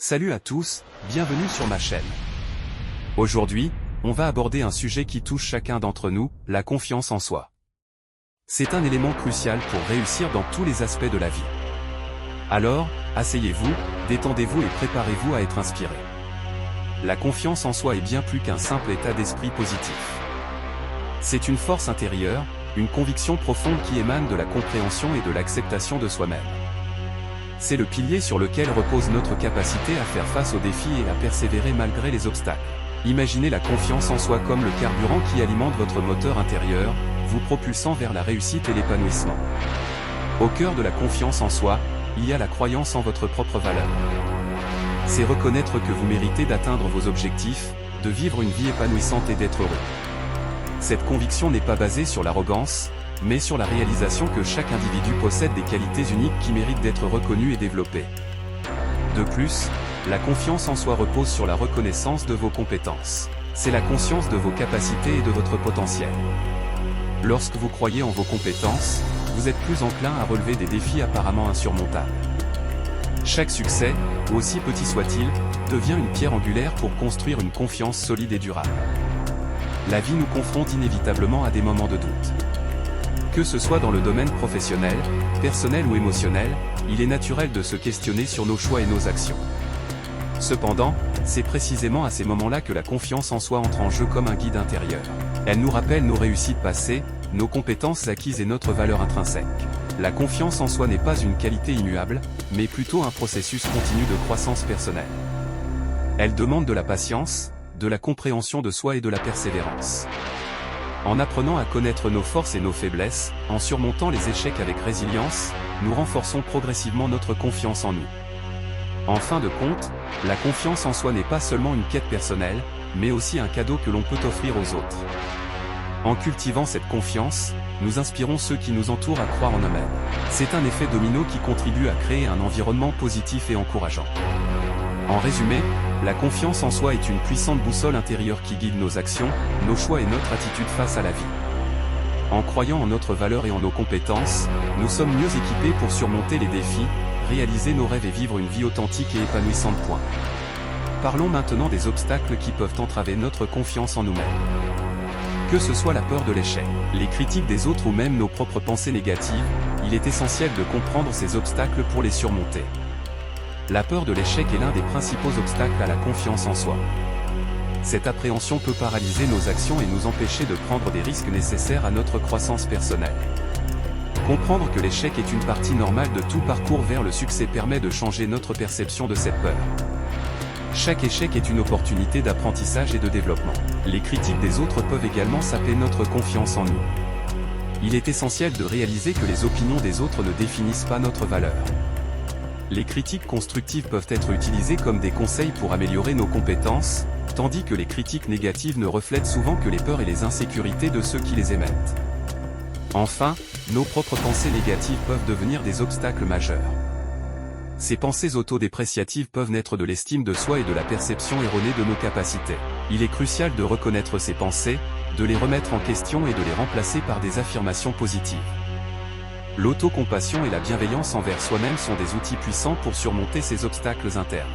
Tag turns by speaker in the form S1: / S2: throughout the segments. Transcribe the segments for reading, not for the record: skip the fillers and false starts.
S1: Salut à tous, bienvenue sur ma chaîne. Aujourd'hui, on va aborder un sujet qui touche chacun d'entre nous, la confiance en soi. C'est un élément crucial pour réussir dans tous les aspects de la vie. Alors, asseyez-vous, détendez-vous et préparez-vous à être inspiré. La confiance en soi est bien plus qu'un simple état d'esprit positif. C'est une force intérieure, une conviction profonde qui émane de la compréhension et de l'acceptation de soi-même. C'est le pilier sur lequel repose notre capacité à faire face aux défis et à persévérer malgré les obstacles. Imaginez la confiance en soi comme le carburant qui alimente votre moteur intérieur, vous propulsant vers la réussite et l'épanouissement. Au cœur de la confiance en soi, il y a la croyance en votre propre valeur. C'est reconnaître que vous méritez d'atteindre vos objectifs, de vivre une vie épanouissante et d'être heureux. Cette conviction n'est pas basée sur l'arrogance, mais sur la réalisation que chaque individu possède des qualités uniques qui méritent d'être reconnues et développées. De plus, la confiance en soi repose sur la reconnaissance de vos compétences. C'est la conscience de vos capacités et de votre potentiel. Lorsque vous croyez en vos compétences, vous êtes plus enclin à relever des défis apparemment insurmontables. Chaque succès, aussi petit soit-il, devient une pierre angulaire pour construire une confiance solide et durable. La vie nous confronte inévitablement à des moments de doute. Que ce soit dans le domaine professionnel, personnel ou émotionnel, il est naturel de se questionner sur nos choix et nos actions. Cependant, c'est précisément à ces moments-là que la confiance en soi entre en jeu comme un guide intérieur. Elle nous rappelle nos réussites passées, nos compétences acquises et notre valeur intrinsèque. La confiance en soi n'est pas une qualité immuable, mais plutôt un processus continu de croissance personnelle. Elle demande de la patience, de la compréhension de soi et de la persévérance. En apprenant à connaître nos forces et nos faiblesses, en surmontant les échecs avec résilience, nous renforçons progressivement notre confiance en nous. En fin de compte, la confiance en soi n'est pas seulement une quête personnelle, mais aussi un cadeau que l'on peut offrir aux autres. En cultivant cette confiance, nous inspirons ceux qui nous entourent à croire en eux-mêmes. C'est un effet domino qui contribue à créer un environnement positif et encourageant. En résumé, la confiance en soi est une puissante boussole intérieure qui guide nos actions, nos choix et notre attitude face à la vie. En croyant en notre valeur et en nos compétences, nous sommes mieux équipés pour surmonter les défis, réaliser nos rêves et vivre une vie authentique et épanouissante. Parlons maintenant des obstacles qui peuvent entraver notre confiance en nous-mêmes. Que ce soit la peur de l'échec, les critiques des autres ou même nos propres pensées négatives, il est essentiel de comprendre ces obstacles pour les surmonter. La peur de l'échec est l'un des principaux obstacles à la confiance en soi. Cette appréhension peut paralyser nos actions et nous empêcher de prendre des risques nécessaires à notre croissance personnelle. Comprendre que l'échec est une partie normale de tout parcours vers le succès permet de changer notre perception de cette peur. Chaque échec est une opportunité d'apprentissage et de développement. Les critiques des autres peuvent également saper notre confiance en nous. Il est essentiel de réaliser que les opinions des autres ne définissent pas notre valeur. Les critiques constructives peuvent être utilisées comme des conseils pour améliorer nos compétences, tandis que les critiques négatives ne reflètent souvent que les peurs et les insécurités de ceux qui les émettent. Enfin, nos propres pensées négatives peuvent devenir des obstacles majeurs. Ces pensées autodépréciatives peuvent naître de l'estime de soi et de la perception erronée de nos capacités. Il est crucial de reconnaître ces pensées, de les remettre en question et de les remplacer par des affirmations positives. L'autocompassion et la bienveillance envers soi-même sont des outils puissants pour surmonter ces obstacles internes.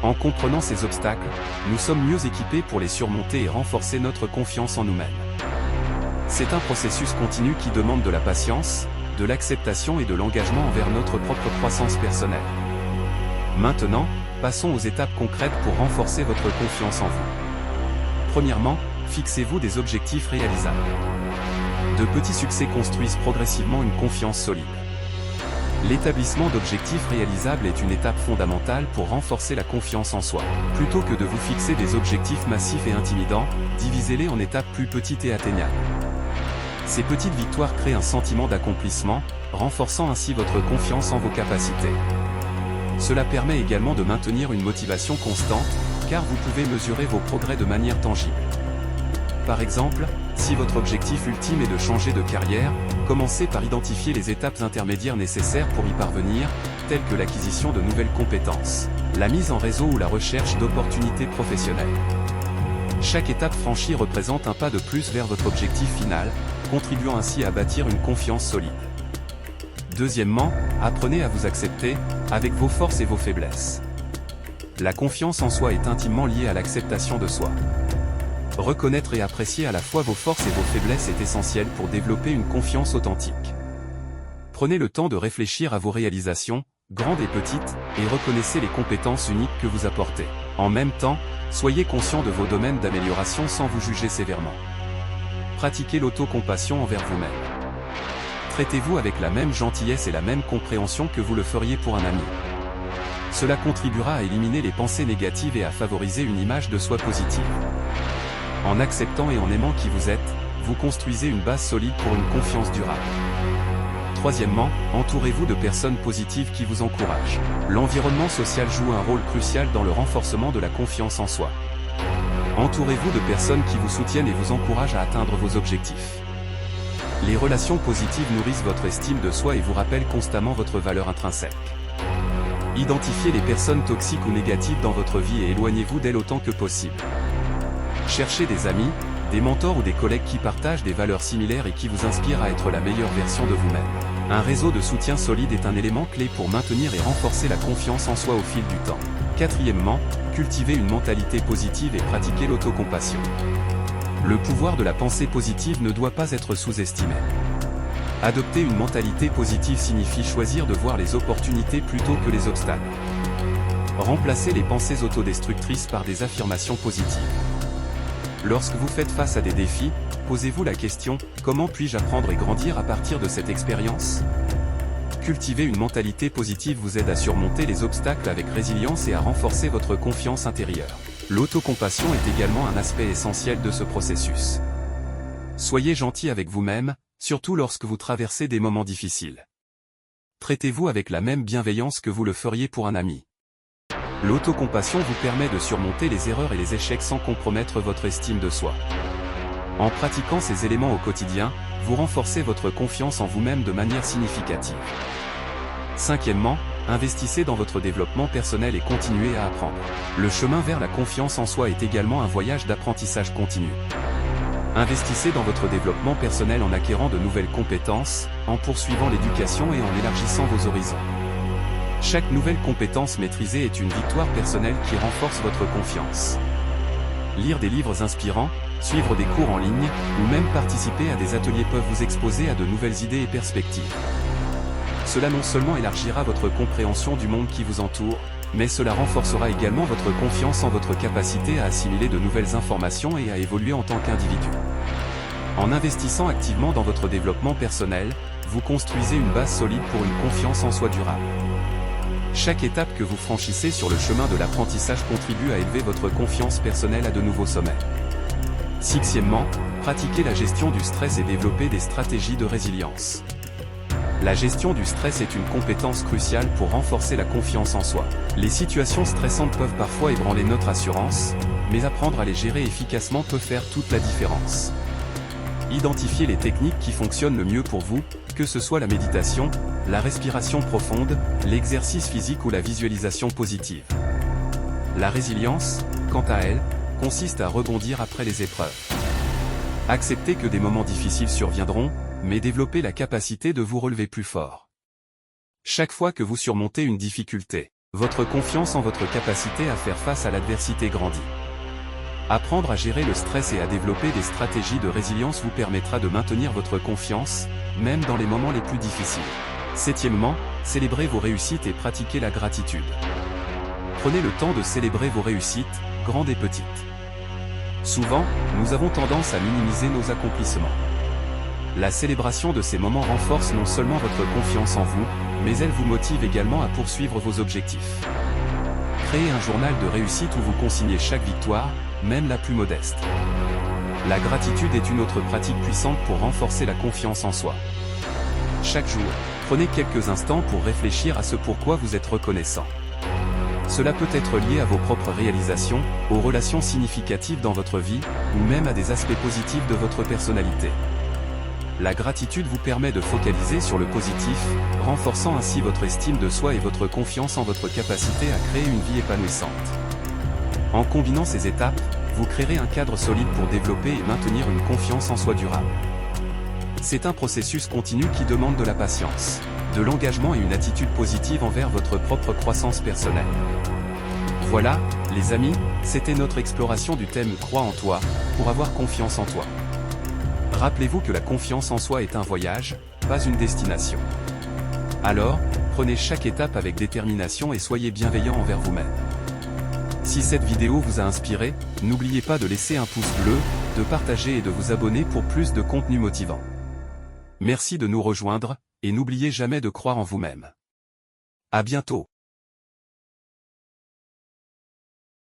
S1: En comprenant ces obstacles, nous sommes mieux équipés pour les surmonter et renforcer notre confiance en nous-mêmes. C'est un processus continu qui demande de la patience, de l'acceptation et de l'engagement envers notre propre croissance personnelle. Maintenant, passons aux étapes concrètes pour renforcer votre confiance en vous. Premièrement, fixez-vous des objectifs réalisables. De petits succès construisent progressivement une confiance solide. L'établissement d'objectifs réalisables est une étape fondamentale pour renforcer la confiance en soi. Plutôt que de vous fixer des objectifs massifs et intimidants, divisez-les en étapes plus petites et atteignables. Ces petites victoires créent un sentiment d'accomplissement, renforçant ainsi votre confiance en vos capacités. Cela permet également de maintenir une motivation constante, car vous pouvez mesurer vos progrès de manière tangible. Par exemple, si votre objectif ultime est de changer de carrière, commencez par identifier les étapes intermédiaires nécessaires pour y parvenir, telles que l'acquisition de nouvelles compétences, la mise en réseau ou la recherche d'opportunités professionnelles. Chaque étape franchie représente un pas de plus vers votre objectif final, contribuant ainsi à bâtir une confiance solide. Deuxièmement, apprenez à vous accepter, avec vos forces et vos faiblesses. la confiance en soi est intimement liée à l'acceptation de soi. Reconnaître et apprécier à la fois vos forces et vos faiblesses est essentiel pour développer une confiance authentique. Prenez le temps de réfléchir à vos réalisations, grandes et petites, et reconnaissez les compétences uniques que vous apportez. En même temps, soyez conscient de vos domaines d'amélioration sans vous juger sévèrement. Pratiquez l'autocompassion envers vous-même. Traitez-vous avec la même gentillesse et la même compréhension que vous le feriez pour un ami. Cela contribuera à éliminer les pensées négatives et à favoriser une image de soi positive. En acceptant et en aimant qui vous êtes, vous construisez une base solide pour une confiance durable. Troisièmement, entourez-vous de personnes positives qui vous encouragent. L'environnement social joue un rôle crucial dans le renforcement de la confiance en soi. Entourez-vous de personnes qui vous soutiennent et vous encouragent à atteindre vos objectifs. Les relations positives nourrissent votre estime de soi et vous rappellent constamment votre valeur intrinsèque. Identifiez les personnes toxiques ou négatives dans votre vie et éloignez-vous d'elles autant que possible. Cherchez des amis, des mentors ou des collègues qui partagent des valeurs similaires et qui vous inspirent à être la meilleure version de vous-même. Un réseau de soutien solide est un élément clé pour maintenir et renforcer la confiance en soi au fil du temps. Quatrièmement, cultivez une mentalité positive et pratiquez l'autocompassion. Le pouvoir de la pensée positive ne doit pas être sous-estimé. Adopter une mentalité positive signifie choisir de voir les opportunités plutôt que les obstacles. Remplacez les pensées autodestructrices par des affirmations positives. Lorsque vous faites face à des défis, posez-vous la question « Comment puis-je apprendre et grandir à partir de cette expérience ?» Cultiver une mentalité positive vous aide à surmonter les obstacles avec résilience et à renforcer votre confiance intérieure. L'autocompassion est également un aspect essentiel de ce processus. Soyez gentil avec vous-même, surtout lorsque vous traversez des moments difficiles. Traitez-vous avec la même bienveillance que vous le feriez pour un ami. L'autocompassion vous permet de surmonter les erreurs et les échecs sans compromettre votre estime de soi. En pratiquant ces éléments au quotidien, vous renforcez votre confiance en vous-même de manière significative. Cinquièmement, investissez dans votre développement personnel et continuez à apprendre. Le chemin vers la confiance en soi est également un voyage d'apprentissage continu. Investissez dans votre développement personnel en acquérant de nouvelles compétences, en poursuivant l'éducation et en élargissant vos horizons. Chaque nouvelle compétence maîtrisée est une victoire personnelle qui renforce votre confiance. Lire des livres inspirants, suivre des cours en ligne, ou même participer à des ateliers peuvent vous exposer à de nouvelles idées et perspectives. Cela non seulement élargira votre compréhension du monde qui vous entoure, mais cela renforcera également votre confiance en votre capacité à assimiler de nouvelles informations et à évoluer en tant qu'individu. En investissant activement dans votre développement personnel, vous construisez une base solide pour une confiance en soi durable. Chaque étape que vous franchissez sur le chemin de l'apprentissage contribue à élever votre confiance personnelle à de nouveaux sommets. Sixièmement, pratiquez la gestion du stress et développez des stratégies de résilience. La gestion du stress est une compétence cruciale pour renforcer la confiance en soi. Les situations stressantes peuvent parfois ébranler notre assurance, mais apprendre à les gérer efficacement peut faire toute la différence. Identifiez les techniques qui fonctionnent le mieux pour vous, que ce soit la méditation, la respiration profonde, l'exercice physique ou la visualisation positive. La résilience, quant à elle, consiste à rebondir après les épreuves. Acceptez que des moments difficiles surviendront, mais développez la capacité de vous relever plus fort. Chaque fois que vous surmontez une difficulté, votre confiance en votre capacité à faire face à l'adversité grandit. Apprendre à gérer le stress et à développer des stratégies de résilience vous permettra de maintenir votre confiance, même dans les moments les plus difficiles. Septièmement, célébrez vos réussites et pratiquez la gratitude. Prenez le temps de célébrer vos réussites, grandes et petites. Souvent, nous avons tendance à minimiser nos accomplissements. La célébration de ces moments renforce non seulement votre confiance en vous, mais elle vous motive également à poursuivre vos objectifs. Créez un journal de réussite où vous consignez chaque victoire, même la plus modeste. La gratitude est une autre pratique puissante pour renforcer la confiance en soi. Chaque jour, prenez quelques instants pour réfléchir à ce pourquoi vous êtes reconnaissant. Cela peut être lié à vos propres réalisations, aux relations significatives dans votre vie, ou même à des aspects positifs de votre personnalité. La gratitude vous permet de focaliser sur le positif, renforçant ainsi votre estime de soi et votre confiance en votre capacité à créer une vie épanouissante. En combinant ces étapes, vous créerez un cadre solide pour développer et maintenir une confiance en soi durable. C'est un processus continu qui demande de la patience, de l'engagement et une attitude positive envers votre propre croissance personnelle. Voilà, les amis, c'était notre exploration du thème « Crois en toi » pour avoir confiance en toi. Rappelez-vous que la confiance en soi est un voyage, pas une destination. Alors, prenez chaque étape avec détermination et soyez bienveillant envers vous-même. Si cette vidéo vous a inspiré, n'oubliez pas de laisser un pouce bleu, de partager et de vous abonner pour plus de contenu motivant. Merci de nous rejoindre, et n'oubliez jamais de croire en vous-même. À bientôt.